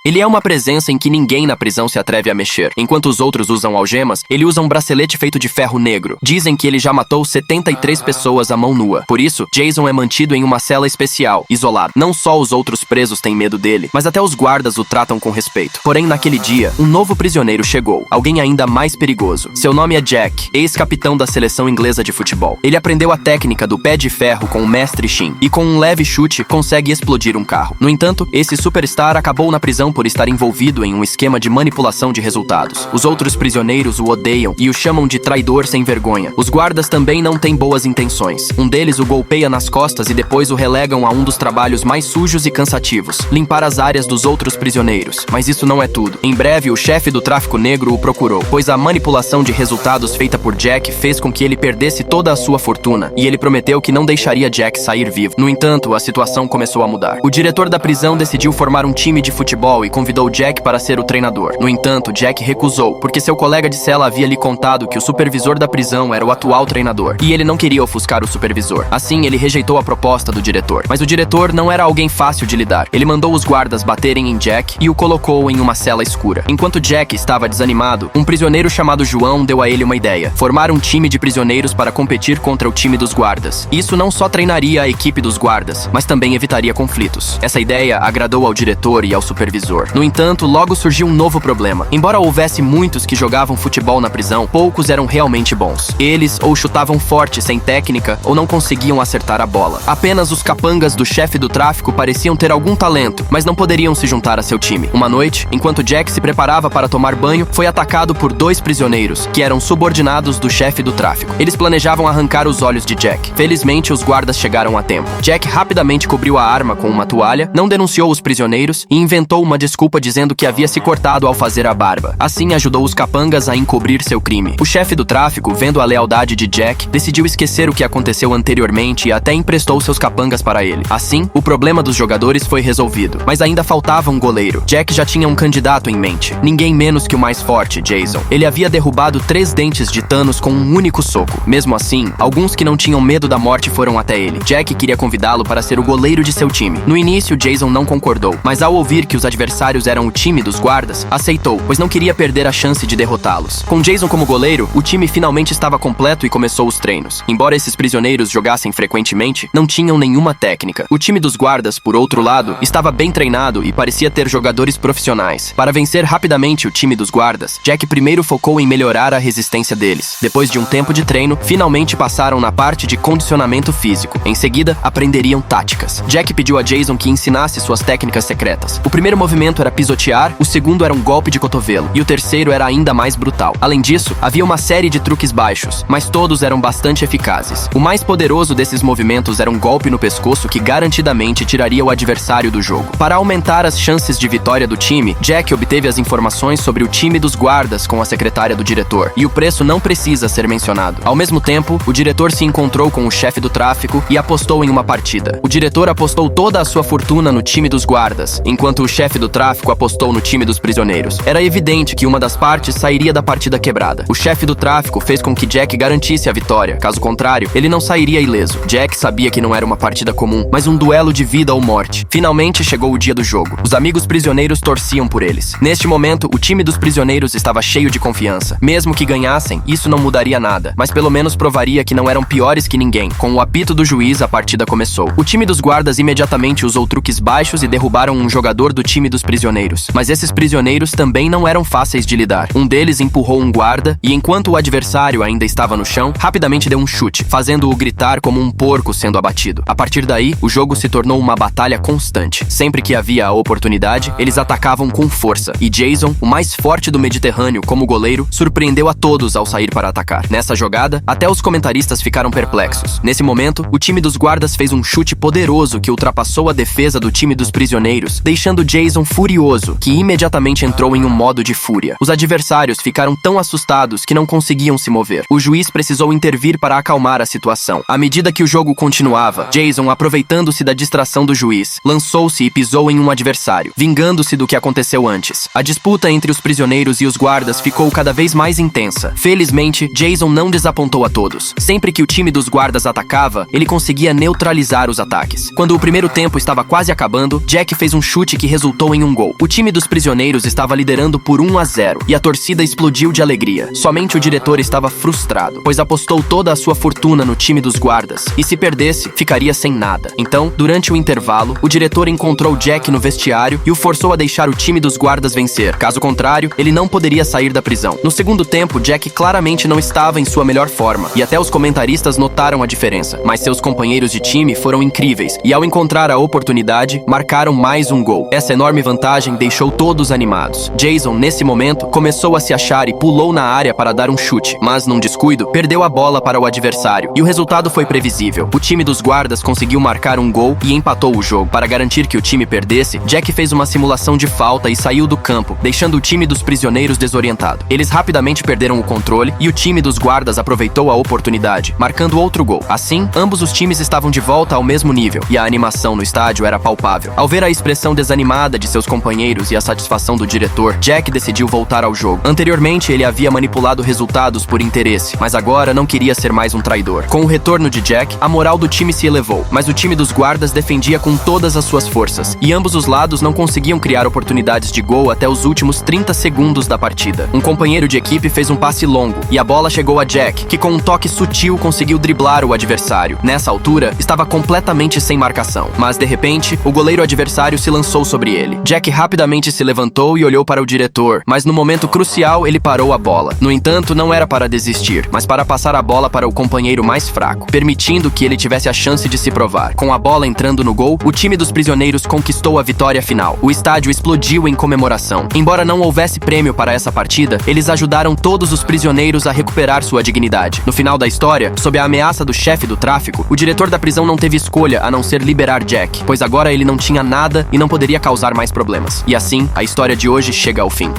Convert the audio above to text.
Ele é uma presença em que ninguém na prisão se atreve a mexer. Enquanto os outros usam algemas, ele usa um bracelete feito de ferro negro. Dizem que ele já matou 73 pessoas à mão nua. Por isso, Jason é mantido em uma cela especial, isolado. Não só os outros presos têm medo dele, mas até os guardas o tratam com respeito. Porém, naquele dia, um novo prisioneiro chegou. Alguém ainda mais perigoso. Seu nome é Jack, ex-capitão da seleção inglesa de futebol. Ele aprendeu a técnica do pé de ferro com o mestre Shin e com um leve chute consegue explodir um carro. No entanto, esse superstar acabou na prisão por estar envolvido em um esquema de manipulação de resultados. Os outros prisioneiros o odeiam e o chamam de traidor sem vergonha. Os guardas também não têm boas intenções. Um deles o golpeia nas costas e depois o relegam a um dos trabalhos mais sujos e cansativos, limpar as áreas dos outros prisioneiros. Mas isso não é tudo. Em breve, o chefe do tráfico negro o procurou, pois a manipulação de resultados feita por Jack fez com que ele perdesse toda a sua fortuna, e ele prometeu que não deixaria Jack sair vivo. No entanto, a situação começou a mudar. O diretor da prisão decidiu formar um time de futebol e convidou Jack para ser o treinador. No entanto, Jack recusou, porque seu colega de cela havia lhe contado que o supervisor da prisão era o atual treinador, e ele não queria ofuscar o supervisor. Assim, ele rejeitou a proposta do diretor. Mas o diretor não era alguém fácil de lidar. Ele mandou os guardas baterem em Jack e o colocou em uma cela escura. Enquanto Jack estava desanimado, um prisioneiro chamado João deu a ele uma ideia: formar um time de prisioneiros para competir contra o time dos guardas. Isso não só treinaria a equipe dos guardas, mas também evitaria conflitos. Essa ideia agradou ao diretor e ao supervisor. No entanto, logo surgiu um novo problema. Embora houvesse muitos que jogavam futebol na prisão, poucos eram realmente bons. Eles ou chutavam forte sem técnica ou não conseguiam acertar a bola. Apenas os capangas do chefe do tráfico pareciam ter algum talento, mas não poderiam se juntar a seu time. Uma noite, enquanto Jack se preparava para tomar banho, foi atacado por 2 prisioneiros, que eram subordinados do chefe do tráfico. Eles planejavam arrancar os olhos de Jack. Felizmente, os guardas chegaram a tempo. Jack rapidamente cobriu a arma com uma toalha, não denunciou os prisioneiros e inventou uma desculpa dizendo que havia se cortado ao fazer a barba. Assim, ajudou os capangas a encobrir seu crime. O chefe do tráfico, vendo a lealdade de Jack, decidiu esquecer o que aconteceu anteriormente e até emprestou seus capangas para ele. Assim, o problema dos jogadores foi resolvido. Mas ainda faltava um goleiro. Jack já tinha um candidato em mente. Ninguém menos que o mais forte, Jason. Ele havia derrubado 3 dentes de Thanos com um único soco. Mesmo assim, alguns que não tinham medo da morte foram até ele. Jack queria convidá-lo para ser o goleiro de seu time. No início, Jason não concordou, mas ao ouvir que os adversários eram o time dos guardas, aceitou, pois não queria perder a chance de derrotá-los. Com Jason como goleiro, o time finalmente estava completo e começou os treinos. Embora esses prisioneiros jogassem frequentemente, não tinham nenhuma técnica. O time dos guardas, por outro lado, estava bem treinado e parecia ter jogadores profissionais. Para vencer rapidamente o time dos guardas, Jack primeiro focou em melhorar a resistência deles. Depois de um tempo de treino, finalmente passaram na parte de condicionamento físico. Em seguida, aprenderiam táticas. Jack pediu a Jason que ensinasse suas técnicas secretas. O primeiro movimento era pisotear, o segundo era um golpe de cotovelo, e o terceiro era ainda mais brutal. Além disso, havia uma série de truques baixos, mas todos eram bastante eficazes. O mais poderoso desses movimentos era um golpe no pescoço que garantidamente tiraria o adversário do jogo. Para aumentar as chances de vitória do time, Jack obteve as informações sobre o time dos guardas com a secretária do diretor, e o preço não precisa ser mencionado. Ao mesmo tempo, o diretor se encontrou com o chefe do tráfico e apostou em uma partida. O diretor apostou toda a sua fortuna no time dos guardas, enquanto o chefe do tráfico apostou no time dos prisioneiros. Era evidente que uma das partes sairia da partida quebrada. O chefe do tráfico fez com que Jack garantisse a vitória. Caso contrário, ele não sairia ileso. Jack sabia que não era uma partida comum, mas um duelo de vida ou morte. Finalmente chegou o dia do jogo. Os amigos prisioneiros torciam por eles. Neste momento, o time dos prisioneiros estava cheio de confiança. Mesmo que ganhassem, isso não mudaria nada, mas pelo menos provaria que não eram piores que ninguém. Com o apito do juiz, a partida começou. O time dos guardas imediatamente usou truques baixos e derrubaram um jogador do time dos prisioneiros. Mas esses prisioneiros também não eram fáceis de lidar. Um deles empurrou um guarda e, enquanto o adversário ainda estava no chão, rapidamente deu um chute, fazendo-o gritar como um porco sendo abatido. A partir daí, o jogo se tornou uma batalha constante. Sempre que havia a oportunidade, eles atacavam com força, e Jason, o mais forte do Mediterrâneo como goleiro, surpreendeu a todos ao sair para atacar. Nessa jogada, até os comentaristas ficaram perplexos. Nesse momento, o time dos guardas fez um chute poderoso que ultrapassou a defesa do time dos prisioneiros, deixando Jason furioso, que imediatamente entrou em um modo de fúria. Os adversários ficaram tão assustados que não conseguiam se mover. O juiz precisou intervir para acalmar a situação. À medida que o jogo continuava, Jason, aproveitando-se da distração do juiz, lançou-se e pisou em um adversário, vingando-se do que aconteceu antes. A disputa entre os prisioneiros e os guardas ficou cada vez mais intensa. Felizmente, Jason não desapontou a todos. Sempre que o time dos guardas atacava, ele conseguia neutralizar os ataques. Quando o primeiro tempo estava quase acabando, Jack fez um chute que resultou empatou em um gol. O time dos prisioneiros estava liderando por 1-0 e a torcida explodiu de alegria. Somente o diretor estava frustrado, pois apostou toda a sua fortuna no time dos guardas e se perdesse, ficaria sem nada. Então, durante o intervalo, o diretor encontrou Jack no vestiário e o forçou a deixar o time dos guardas vencer. Caso contrário, ele não poderia sair da prisão. No segundo tempo, Jack claramente não estava em sua melhor forma e até os comentaristas notaram a diferença. Mas seus companheiros de time foram incríveis e, ao encontrar a oportunidade, marcaram mais um gol. Essa enorme vantagem deixou todos animados. Jason, nesse momento, começou a se achar e pulou na área para dar um chute, mas num descuido, perdeu a bola para o adversário e o resultado foi previsível. O time dos guardas conseguiu marcar um gol e empatou o jogo. Para garantir que o time perdesse, Jack fez uma simulação de falta e saiu do campo, deixando o time dos prisioneiros desorientado. Eles rapidamente perderam o controle e o time dos guardas aproveitou a oportunidade, marcando outro gol. Assim, ambos os times estavam de volta ao mesmo nível e a animação no estádio era palpável. Ao ver a expressão desanimada de seus companheiros e a satisfação do diretor, Jack decidiu voltar ao jogo. Anteriormente, ele havia manipulado resultados por interesse, mas agora não queria ser mais um traidor. Com o retorno de Jack, a moral do time se elevou, mas o time dos guardas defendia com todas as suas forças, e ambos os lados não conseguiam criar oportunidades de gol até os últimos 30 segundos da partida. Um companheiro de equipe fez um passe longo, e a bola chegou a Jack, que com um toque sutil conseguiu driblar o adversário. Nessa altura, estava completamente sem marcação, mas de repente, o goleiro adversário se lançou sobre ele. Jack rapidamente se levantou e olhou para o diretor, mas no momento crucial ele parou a bola. No entanto, não era para desistir, mas para passar a bola para o companheiro mais fraco, permitindo que ele tivesse a chance de se provar. Com a bola entrando no gol, o time dos prisioneiros conquistou a vitória final. O estádio explodiu em comemoração. Embora não houvesse prêmio para essa partida, eles ajudaram todos os prisioneiros a recuperar sua dignidade. No final da história, sob a ameaça do chefe do tráfico, o diretor da prisão não teve escolha a não ser liberar Jack, pois agora ele não tinha nada e não poderia causar mais problemas. E assim, a história de hoje chega ao fim.